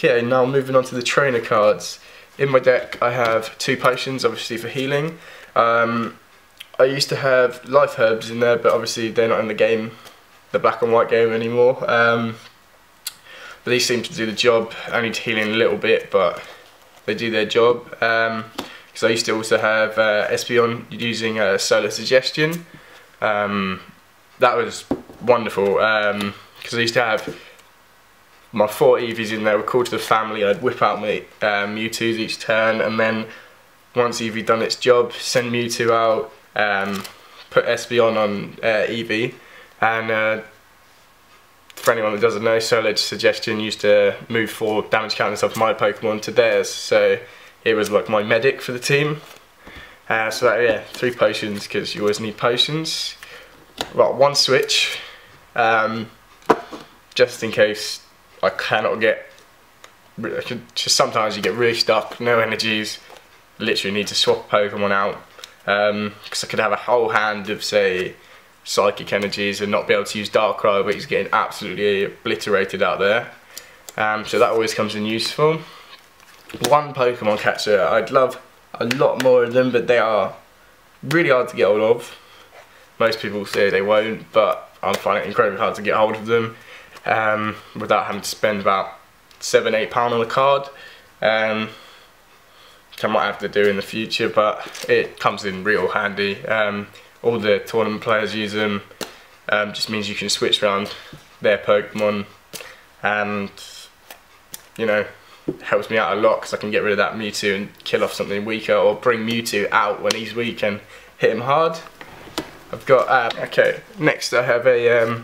Okay, now moving on to the trainer cards. In my deck I have 2 potions, obviously for healing. I used to have life herbs in there, but obviously they're not in the game, the black and white game anymore. But these seem to do the job. I need healing a little bit, but they do their job. Because I used to also have Espeon using Solar Suggestion. That was wonderful, because I used to have my 4 Eevees in there, were called to the family. I'd whip out my Mewtwo's each turn, and then once Eevee done its job, send Mewtwo out, put Espeon on Eevee, and for anyone that doesn't know, Solar Suggestion used to move 4 damage counters off my Pokemon to theirs, so it was like my medic for the team. So yeah, 3 potions, because you always need potions. Right, 1 switch, just in case I cannot get, just sometimes you get really stuck, no energies, literally need to swap Pokemon out, because I could have a whole hand of, say, Psychic energies and not be able to use Darkrai, but he's getting absolutely obliterated out there. So that always comes in useful. 1 Pokemon catcher, I'd love a lot more of them, but they are really hard to get hold of. Most people say they won't, but I'm finding it incredibly hard to get hold of them without having to spend about £7–8 on a card, which I might have to do in the future, but it comes in real handy. All the tournament players use them. Just means you can switch around their Pokemon, and you know, helps me out a lot because I can get rid of that Mewtwo and kill off something weaker, or bring Mewtwo out when he's weak and hit him hard. I've got okay. Next, I have a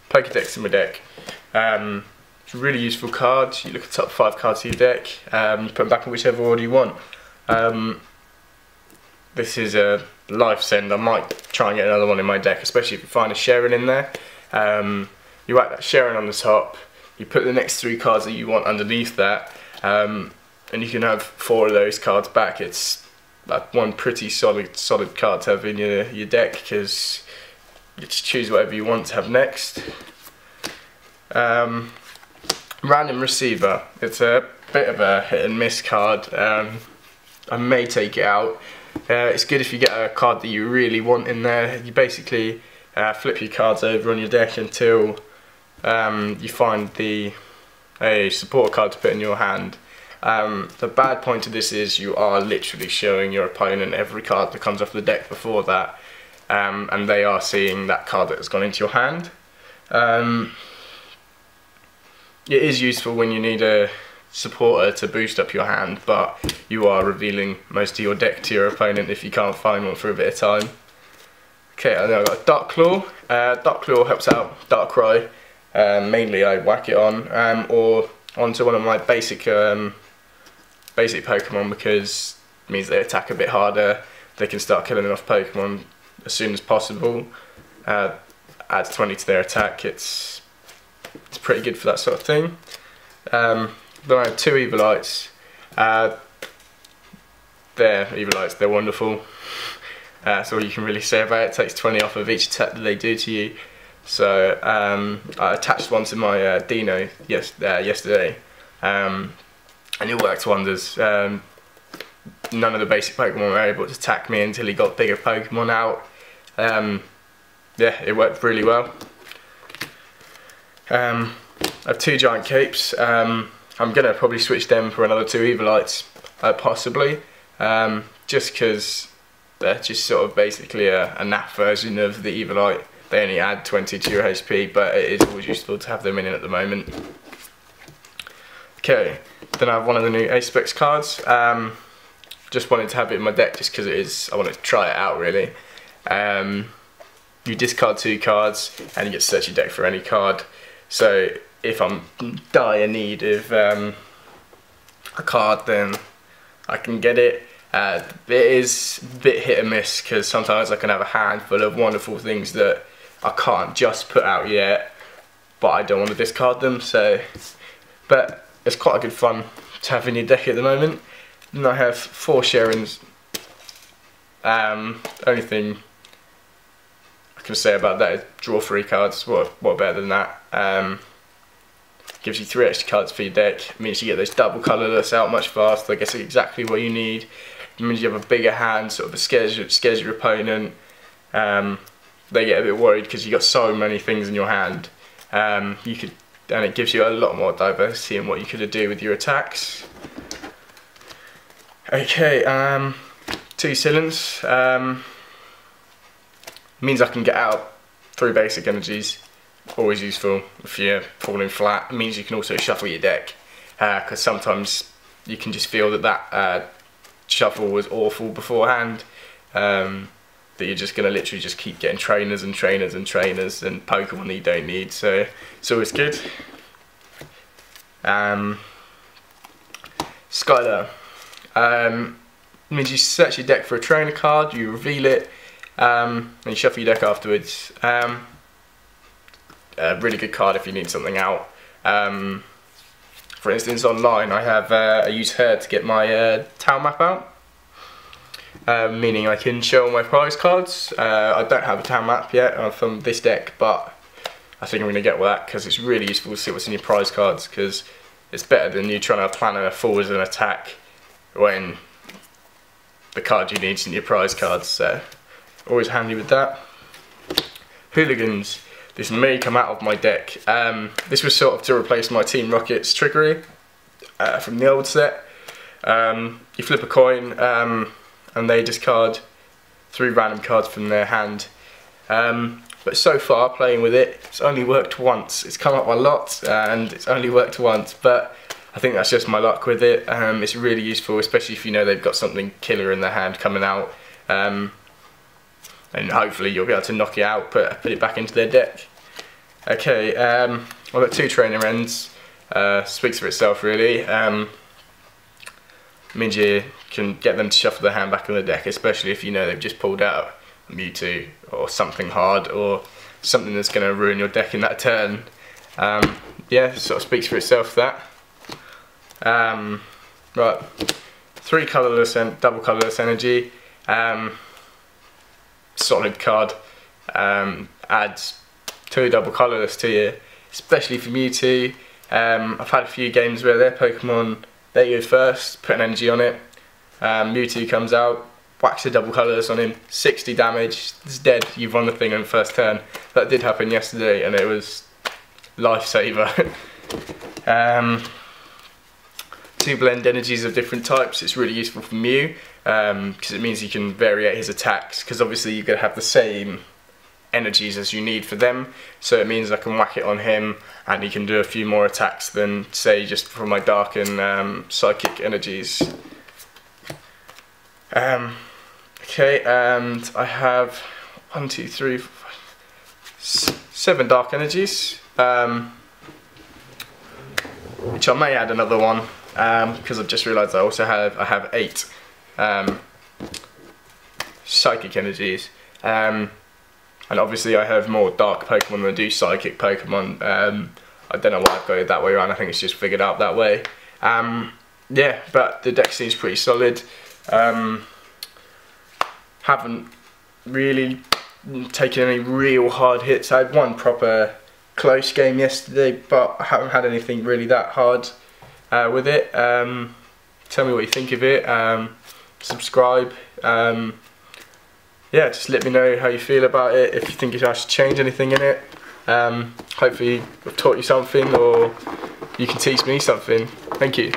Pokédex in my deck. It's a really useful card. You look at the top 5 cards of your deck. You put them back in whichever order you want. This is a Life Send. I might try and get another one in my deck, especially if you find a Sharon in there. You whack that Sharon on the top. You put the next 3 cards that you want underneath that, and you can have 4 of those cards back. It's one pretty solid card to have in your deck, because you just choose whatever you want to have next. Random Receiver. It's a bit of a hit and miss card. I may take it out. It's good if you get a card that you really want in there. You basically flip your cards over on your deck until you find a support card to put in your hand. The bad point to this is you are literally showing your opponent every card that comes off the deck before that, and they are seeing that card that has gone into your hand. It is useful when you need a supporter to boost up your hand, but you are revealing most of your deck to your opponent if you can't find one for a bit of time. Okay, I know I've got Dark Claw. Dark Claw helps out Darkrai. Mainly I whack it on, or onto one of my basic Pokemon, because it means they attack a bit harder. They can start killing off Pokemon as soon as possible. Adds 20 to their attack. It's pretty good for that sort of thing. Then I have 2 Evilites. They're Evilites, they're wonderful. That's all you can really say about it. It takes 20 off of each attack that they do to you. So I attached one to my Dino yesterday, and it worked wonders. None of the basic Pokemon were able to attack me until he got bigger Pokemon out. Yeah, it worked really well. I have 2 Giant Capes. I'm going to probably switch them for another 2 Evilites, possibly, just because they're just sort of basically a naff version of the Evilite. They only add 20 to your HP, but it is always useful to have them in at the moment. Okay, then I have one of the new Ace-Specs cards. Just wanted to have it in my deck just because I wanted to try it out really. You discard 2 cards and you get to search your deck for any card. So if I'm in dire need of a card, then I can get it. It is a bit hit and miss, because sometimes I can have a handful of wonderful things that I can't just put out yet, but I don't want to discard them. So, but it's quite a good fun to have in your deck at the moment. Then I have 4 Sharons. Only thing I can say about that is draw 3 cards. What better than that? gives you 3 extra cards for your deck. It means you get those double colourless out much faster. I guess exactly what you need. It means you have a bigger hand, sort of scares your opponent. They get a bit worried because you've got so many things in your hand. And it gives you a lot more diversity in what you could do with your attacks. Okay, 2 Cylons. Means I can get out 3 basic energies. Always useful if you're falling flat. It means you can also shuffle your deck, because sometimes you can just feel that shuffle was awful beforehand, that you're just going to literally just keep getting trainers and trainers and trainers and Pokemon that you don't need, so it's always good. Skylar. Means you search your deck for a trainer card, you reveal it, and you shuffle your deck afterwards. A really good card if you need something out. For instance, online I use her to get my town map out, meaning I can show all my prize cards. I don't have a town map yet from this deck, but I think I'm going to get that because it's really useful to see what's in your prize cards, because it's better than you trying to plan a forward and attack when the card you need is in your prize cards, so always handy with that. Hooligans. This may come out of my deck. This was sort of to replace my Team Rocket's trickery from the old set. You flip a coin and they discard 3 random cards from their hand. But so far, playing with it, it's only worked once. It's come up a lot and it's only worked once, but I think that's just my luck with it. It's really useful, especially if you know they've got something killer in their hand coming out. And hopefully you'll be able to knock it out, put it back into their deck. Okay, I've got 2 trainer ends. Speaks for itself really. Means you can get them to shuffle their hand back in the deck, especially if you know they've just pulled out a Mewtwo or something hard or something that's going to ruin your deck in that turn. Yeah, sort of speaks for itself, that. Right, 3 colourless and double colourless energy. Solid card. Adds 2 double colourless to you, especially for Mewtwo. I've had a few games where their Pokemon, they go first, put an energy on it. Mewtwo comes out, whacks a double colourless on him, 60 damage, it's dead, you've won the thing on the first turn. That did happen yesterday and it was lifesaver. 2 blend energies of different types. It's really useful for Mew, because it means you can variate his attacks, because obviously you're going to have the same energies as you need for them, so it means I can whack it on him and he can do a few more attacks than, say, just from my dark and psychic energies. Okay, and I have 1, 2, 3, 4, 5, 7 dark energies, which I may add another one, because I've just realised I also have 8 psychic energies. And obviously I have more dark Pokemon than I do psychic Pokemon. I don't know why I've got it that way around, I think it's just figured out that way. Yeah, but the deck seems pretty solid. Haven't really taken any real hard hits. I had one proper close game yesterday, but I haven't had anything really that hard with it. Tell me what you think of it. Subscribe. Yeah, just let me know how you feel about it, if you think I should change anything in it. Hopefully I've taught you something, or you can teach me something. Thank you.